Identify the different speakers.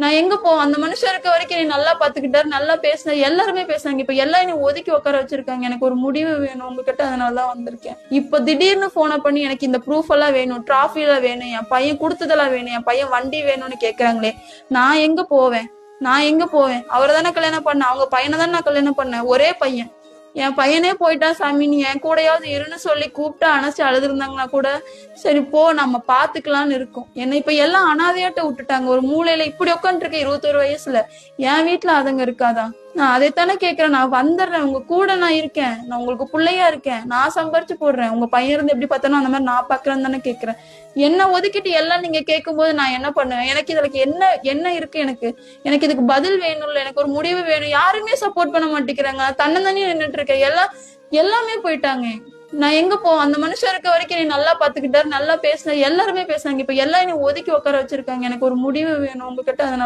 Speaker 1: நான் எங்க போவேன்? அந்த மனுஷன் இருக்க வரைக்கும் நீ நல்லா பாத்துக்கிட்டாரு, நல்லா பேசின, எல்லாருமே பேசுனாங்க. இப்ப எல்லாம் என்னை ஒதுக்கி உட்கார வச்சிருக்காங்க. எனக்கு ஒரு முடிவு வேணும் உங்ககிட்ட, அதனாலதான் வந்திருக்கேன். இப்ப திடீர்னு போனை பண்ணி எனக்கு இந்த ப்ரூஃப் எல்லாம் வேணும், டிராஃபி எல்லாம் வேணும், என் பையன் கொடுத்ததெல்லாம் வேணும், என் பையன் வண்டி வேணும்னு கேக்குறாங்களே, நான் எங்க போவேன்? நான் எங்க போவேன்? அவரை தானே கல்யாணம் பண்ணேன், அவங்க பையனை தானே நான் கல்யாணம் பண்ணேன், ஒரே பையன். என் பையனே போயிட்டான் சாமி, நீ என் கூடயாவது இருன்னு சொல்லி கூப்பிட்டு அணைச்சு அழுதுருந்தாங்கன்னா கூட சரி போ நம்ம பாத்துக்கலாம்னு இருக்கும். என்னை இப்ப எல்லாம் அனாதையாட்ட விட்டுட்டாங்க. ஒரு மூலையில இப்படி உட்காந்துருக்கேன் 21 வயசுல. என் வீட்டுல அதுங்க இருக்காதான்? நான் அதைத்தானே கேக்குறேன். நான் வந்துடுறேன், உங்க கூட நான் இருக்கேன், நான் உங்களுக்கு பிள்ளையா இருக்கேன், நான் சம்பாரிச்சு போடுறேன், உங்க பையன் இருந்து எப்படி பார்த்தானோ அந்த மாதிரி நான் பாக்குறேன்னு தானே கேக்குறேன். என்ன ஒதுக்கிட்டு எல்லாம் நீங்க கேட்கும் போது நான் என்ன பண்ணுவேன்? எனக்கு இதுல என்ன என்ன இருக்கு? எனக்கு இதுக்கு பதில் வேணும்ல, எனக்கு ஒரு முடிவு வேணும். யாருமே சப்போர்ட் பண்ண மாட்டேங்கிறாங்க, தன்னந்தனியா நின்றுட்டு இருக்கேன். எல்லாமே போயிட்டாங்க. நான் எங்க போவேன்? அந்த மனுஷன் இருக்க வரைக்கும் நீ நல்லா பாத்துக்கிட்டாரு, நல்லா பேசின, எல்லாருமே பேசுனாங்க. இப்ப எல்லாம் என்னை ஒதுக்கி உட்கார வச்சிருக்காங்க. எனக்கு ஒரு முடிவு வேணும் உங்ககிட்ட, அதனால